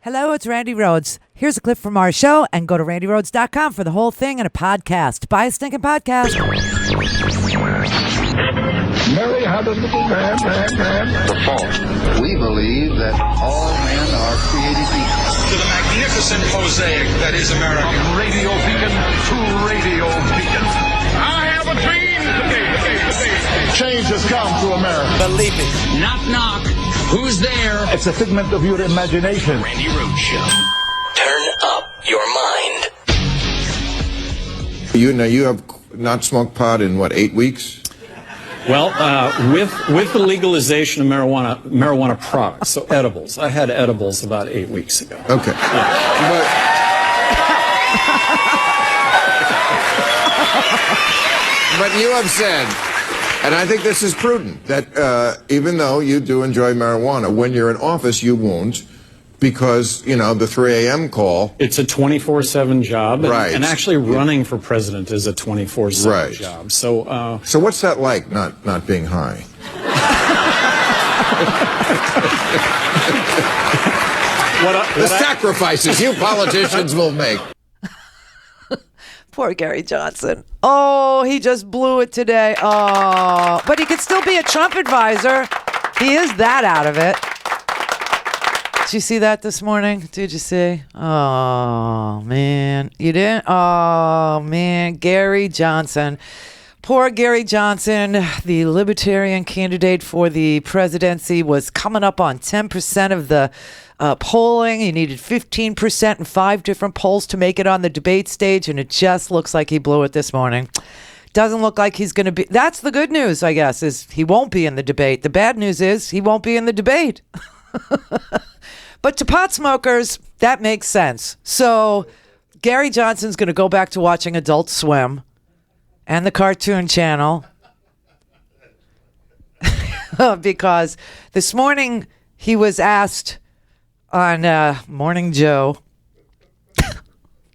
Hello, it's Randi Rhodes. Here's a clip from our show, and go to randyrhodes.com for the whole thing and a podcast. Buy a stinking podcast. Mary had a little man. The fall. We believe that all men are created equal. To the magnificent mosaic that is America. From radio beacon to radio beacon. I have a dream today. Change has come to America. Believe it. Knock, knock. Who's there? It's a figment of your imagination. Randi Rhodes Show. Turn up your mind. You have not smoked pot in, 8 weeks? Well, with the legalization of marijuana products, so edibles. I had edibles about 8 weeks ago. Okay. Yeah. But you have said, and I think this is prudent, that even though you do enjoy marijuana, when you're in office, you won't, because, the 3 a.m. call. It's a 24/7 job, right? And actually running for president is a 24/7 job. So, so what's that like, not being high? The sacrifices you politicians will make. Poor Gary Johnson. Oh, he just blew it today. Oh, but he could still be a Trump advisor. He is that out of it. Did you see that this morning? Did you see? Oh, man. You didn't? Oh, man. Gary Johnson. Poor Gary Johnson, the Libertarian candidate for the presidency, was coming up on 10% of the polling. He needed 15% in 5 different polls to make it on the debate stage, and it just looks like he blew it this morning. Doesn't look like he's going to be. That's the good news, I guess, is he won't be in the debate. The bad news is he won't be in the debate. But to pot smokers, that makes sense. So Gary Johnson's going to go back to watching Adult Swim and the Cartoon Channel because this morning he was asked on Morning Joe,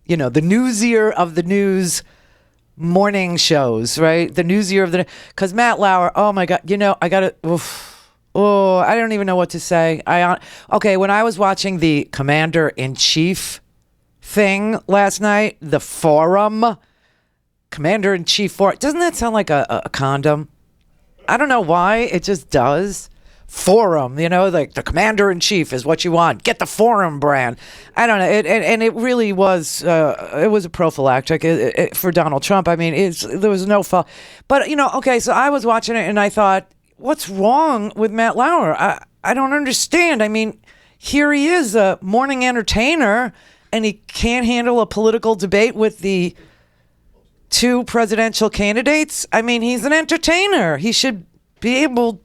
the newsier of the news morning shows, right? The newsier of the, because Matt Lauer, oh my God, I got to, I don't even know what to say. When I was watching the Commander-in-Chief thing last night, the forum, Commander-in-Chief forum, doesn't that sound like a condom? I don't know why, it just does. Forum, like the Commander-in-Chief is what you want. Get the Forum brand. I don't know. And it really was, it was a prophylactic for Donald Trump. I mean, there was no fault. But, so I was watching it and I thought, what's wrong with Matt Lauer? I don't understand. I mean, here he is, a morning entertainer, and he can't handle a political debate with the 2 presidential candidates. I mean, he's an entertainer. He should be able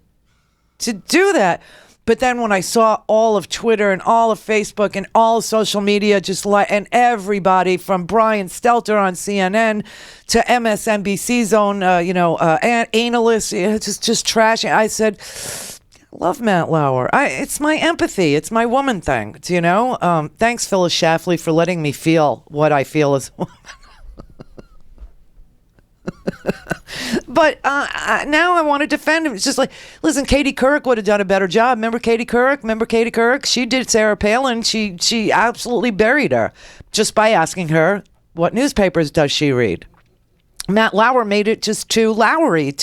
to do that. But then when I saw all of Twitter and all of Facebook and all of social media, and everybody from Brian Stelter on CNN to MSNBC's own, analysts, just trashing. I said, I love Matt Lauer. It's my empathy. It's my woman thing. Thanks, Phyllis Schlafly, for letting me feel what I feel as a woman. But now I want to defend him. It's just like, listen, Katie Couric would have done a better job. Remember Katie Couric? She did Sarah Palin. She absolutely buried her just by asking her, what newspapers does she read? Matt Lauer made it just too Lowery.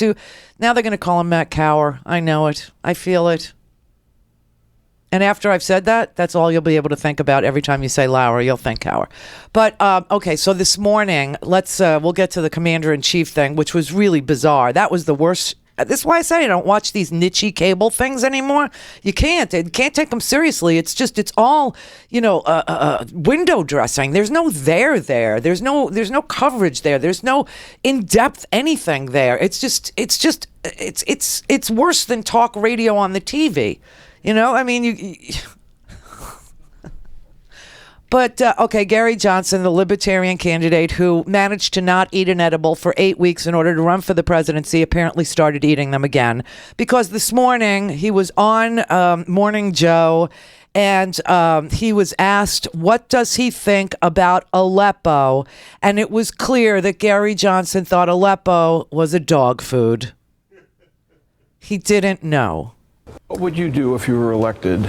Now they're going to call him Matt Cower. I know it. I feel it. And after I've said that, that's all you'll be able to think about every time you say Lauer. You'll think Cower. But, so this morning, we'll get to the Commander-in-Chief thing, which was really bizarre. That was the worst. This is why I say I don't watch these niche cable things anymore. You can't take them seriously. It's all, window dressing. There's no there. There's no coverage there. There's no in-depth anything there. It's worse than talk radio on the TV. But, Gary Johnson, the Libertarian candidate who managed to not eat an edible for 8 weeks in order to run for the presidency, apparently started eating them again. Because this morning he was on Morning Joe and he was asked, what does he think about Aleppo? And it was clear that Gary Johnson thought Aleppo was a dog food. He didn't know. What would you do if you were elected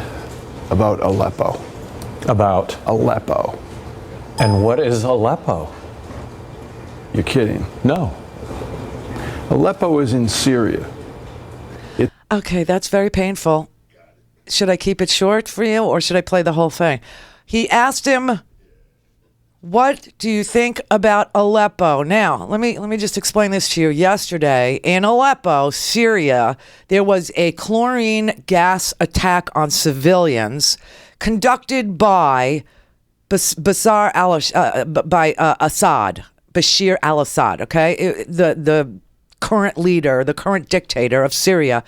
about Aleppo? About Aleppo. And what is Aleppo? You're kidding. No. Aleppo is in Syria. Okay, that's very painful. Should I keep it short for you, or should I play the whole thing? He asked him, what do you think about Aleppo? Now, let me just explain this to you. Yesterday, in Aleppo, Syria, there was a chlorine gas attack on civilians conducted by Bashar al-Assad, okay? The current leader, the current dictator of Syria,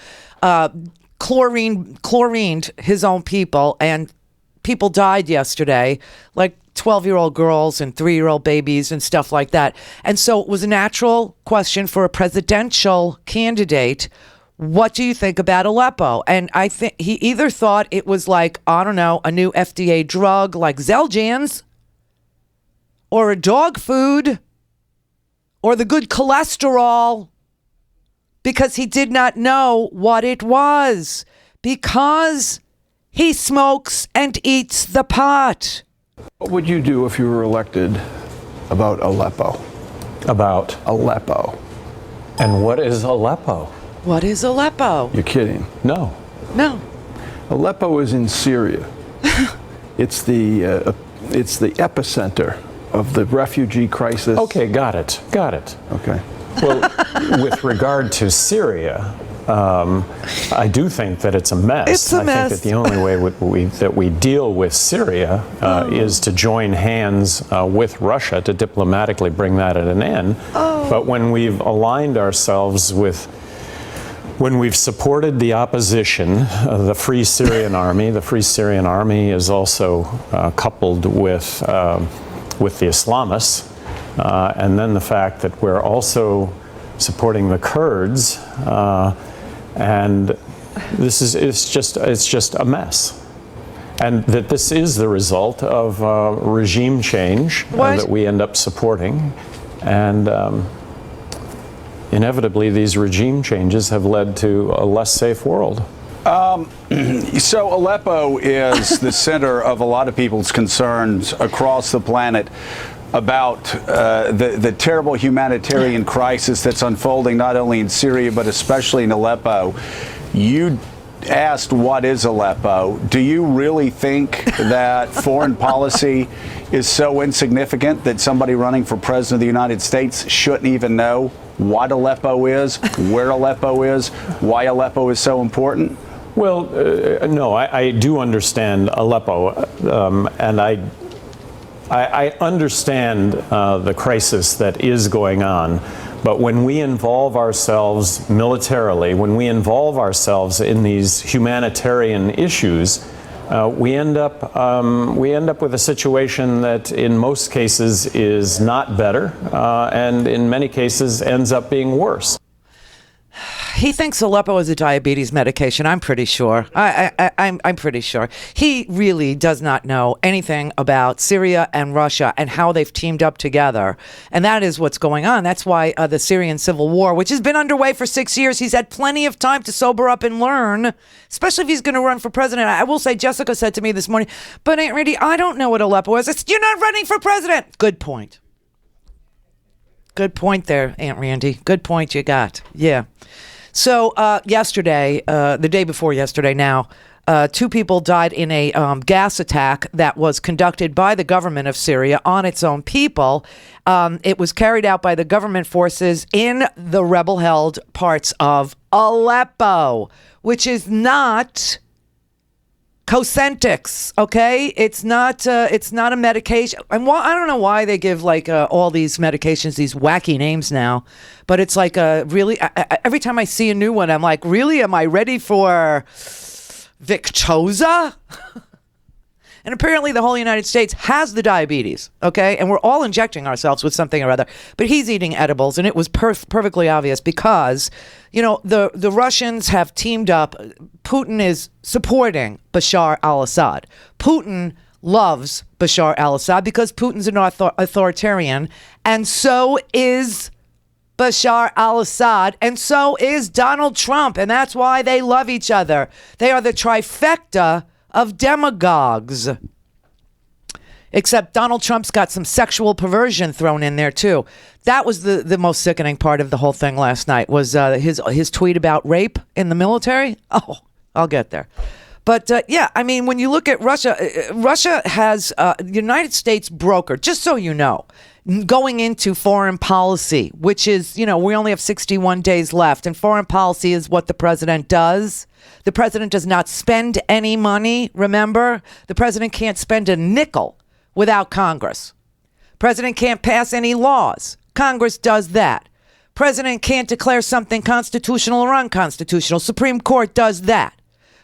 chlorined his own people, and people died yesterday, like 12-year-old girls and 3-year-old babies and stuff like that. And so it was a natural question for a presidential candidate. What do you think about Aleppo? And I think he either thought it was like, I don't know, a new FDA drug like Xeljanz, or a dog food, or the good cholesterol, because he did not know what it was, because he smokes and eats the pot. What would you do if you were elected about Aleppo? About Aleppo. And what is Aleppo? What is Aleppo? You're kidding. No. No. Aleppo is in Syria. It's the epicenter of the refugee crisis. Okay, got it. Okay. Well, with regard to Syria, I do think that it's a mess. It's a mess. I think that the only way that we deal with Syria is to join hands with Russia to diplomatically bring that at an end. But when we've aligned ourselves with, when we've supported the opposition, the Free Syrian Army is also coupled with the Islamists, and then the fact that we're also supporting the Kurds, and it's just a mess, and that this is the result of regime change that we end up supporting, and inevitably these regime changes have led to a less safe world. So Aleppo is the center of a lot of people's concerns across the planet about the terrible humanitarian crisis that's unfolding not only in Syria but especially in Aleppo. You asked, what is Aleppo? Do you really think that foreign policy is so insignificant that somebody running for president of the United States shouldn't even know what Aleppo is, where Aleppo is, why Aleppo is so important? Well, no, I do understand Aleppo, and I understand the crisis that is going on. But when we involve ourselves militarily, when we involve ourselves in these humanitarian issues, we end up with a situation that in most cases is not better, and in many cases ends up being worse. He thinks Aleppo is a diabetes medication. I'm pretty sure. I'm pretty sure. He really does not know anything about Syria and Russia and how they've teamed up together. And that is what's going on. That's why the Syrian civil war, which has been underway for 6 years, he's had plenty of time to sober up and learn, especially if he's going to run for president. I will say, Jessica said to me this morning, but Aunt Randy, I don't know what Aleppo is. I said, you're not running for president. Good point. Good point there, Aunt Randy. Good point you got. Yeah. So yesterday, the day before yesterday now, 2 people died in a gas attack that was conducted by the government of Syria on its own people. It was carried out by the government forces in the rebel-held parts of Aleppo, which is not Cosentyx, okay? It's not a medication. And I don't know why they give like all these medications these wacky names now, but it's like really every time I see a new one, I'm like, really, am I ready for Victoza? And apparently the whole United States has the diabetes, okay? And we're all injecting ourselves with something or other. But he's eating edibles, and it was perfectly obvious because, you know, the Russians have teamed up. Putin is supporting Bashar al-Assad. Putin loves Bashar al-Assad because Putin's an authoritarian, and so is Bashar al-Assad, and so is Donald Trump, and that's why they love each other. They are the trifecta of demagogues. Except Donald Trump's got some sexual perversion thrown in there too. That was the most sickening part of the whole thing last night was his tweet about rape in the military. Oh, I'll get there. But yeah, I mean, when you look at Russia, Russia has the United States broker, just so you know, going into foreign policy, which is, we only have 61 days left. And foreign policy is what the president does. The president does not spend any money. Remember, the president can't spend a nickel without Congress. President can't pass any laws. Congress does that. President can't declare something constitutional or unconstitutional. Supreme Court does that.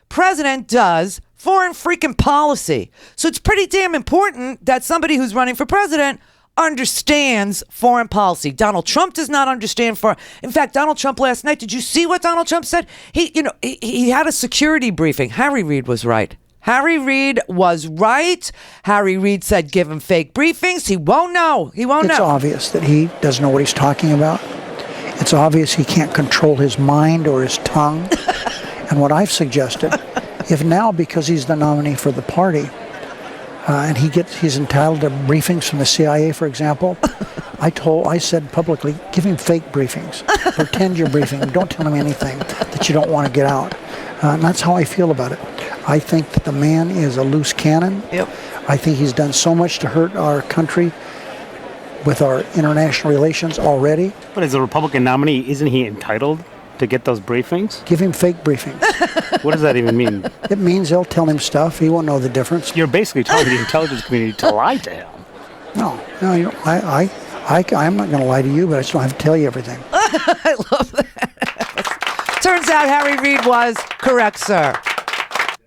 President does foreign freaking policy. So it's pretty damn important that somebody who's running for president understands foreign policy. Donald Trump does not understand in fact, Donald Trump last night, did you see what Donald Trump said? He had a security briefing. Harry Reid was right. Harry Reid was right. Harry Reid said give him fake briefings. He won't know. It's obvious that he doesn't know what he's talking about. It's obvious he can't control his mind or his tongue. And what I've suggested, if now because he's the nominee for the party, and he's entitled to briefings from the CIA, for example, I said publicly, give him fake briefings. Pretend you're briefing him. Don't tell him anything that you don't want to get out. And that's how I feel about it. I think that the man is a loose cannon. Yep. I think he's done so much to hurt our country with our international relations already. But as a Republican nominee, isn't he entitled to get those briefings? Give him fake briefings. What does that even mean? It means they'll tell him stuff. He won't know the difference. You're basically telling the intelligence community to lie to him. No, I'm not going to lie to you, but I still have to tell you everything. I love that. Turns out Harry Reid was correct, sir.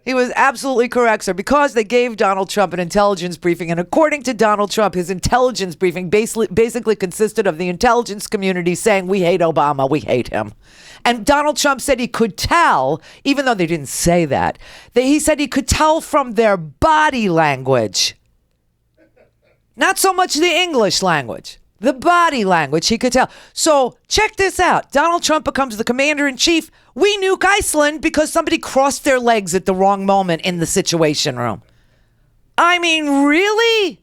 He was absolutely correct, sir, because they gave Donald Trump an intelligence briefing. And according to Donald Trump, his intelligence briefing basically consisted of the intelligence community saying, we hate Obama, we hate him. And Donald Trump said he could tell, even though they didn't say that he said he could tell from their body language. Not so much the English language. The body language, he could tell. So check this out. Donald Trump becomes the commander-in-chief. We nuke Iceland because somebody crossed their legs at the wrong moment in the Situation Room. I mean, really?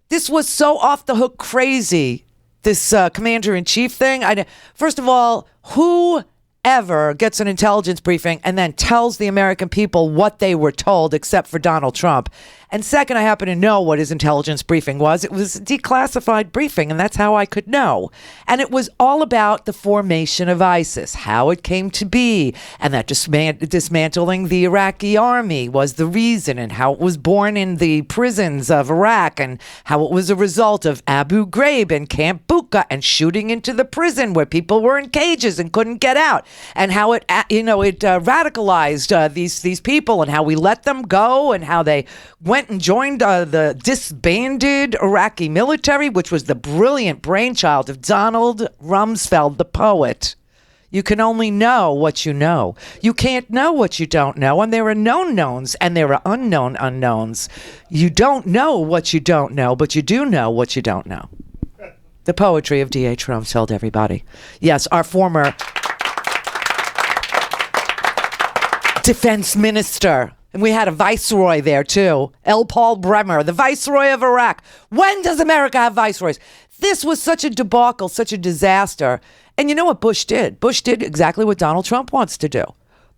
This was so off the hook crazy, this commander-in-chief thing. First of all, who ever gets an intelligence briefing and then tells the American people what they were told, except for Donald Trump? And second, I happen to know what his intelligence briefing was. It was a declassified briefing, and that's how I could know. And it was all about the formation of ISIS, how it came to be, and that dismantling the Iraqi army was the reason, and how it was born in the prisons of Iraq, and how it was a result of Abu Ghraib and Camp Bucca and shooting into the prison where people were in cages and couldn't get out, and how it radicalized these people, and how we let them go, and how they went and joined the disbanded Iraqi military, which was the brilliant brainchild of Donald Rumsfeld, the poet. You can only know what you know. You can't know what you don't know. And there are known knowns and there are unknown unknowns. You don't know what you don't know, but you do know what you don't know. The poetry of D.H. Rumsfeld, everybody. Yes, our former defense minister. And we had a viceroy there, too. L. Paul Bremer, the viceroy of Iraq. When does America have viceroys? This was such a debacle, such a disaster. And you know what Bush did? Bush did exactly what Donald Trump wants to do.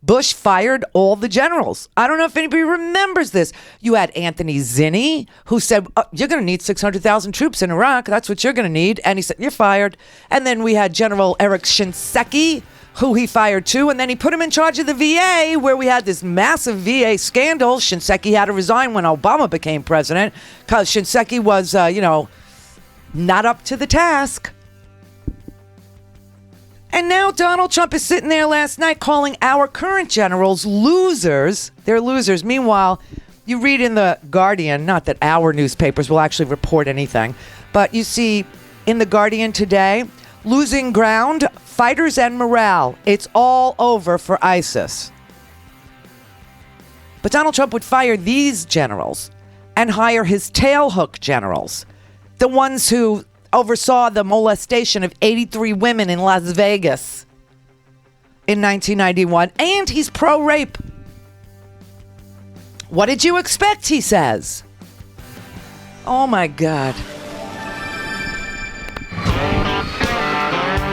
Bush fired all the generals. I don't know if anybody remembers this. You had Anthony Zinni, who said, you're going to need 600,000 troops in Iraq. That's what you're going to need. And he said, you're fired. And then we had General Eric Shinseki, who he fired too, and then he put him in charge of the VA, where we had this massive VA scandal. Shinseki had to resign when Obama became president because Shinseki was, not up to the task. And now Donald Trump is sitting there last night calling our current generals losers. They're losers. Meanwhile, you read in The Guardian, not that our newspapers will actually report anything, but you see in The Guardian today, losing ground, fighters and morale. It's all over for ISIS. But Donald Trump would fire these generals and hire his tailhook generals, the ones who oversaw the molestation of 83 women in Las Vegas in 1991. And he's pro-rape. What did you expect, he says? Oh, my God.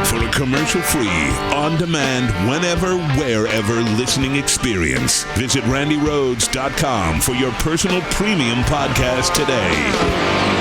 For a commercial-free, on-demand, whenever, wherever listening experience, visit randyrhodes.com for your personal premium podcast today.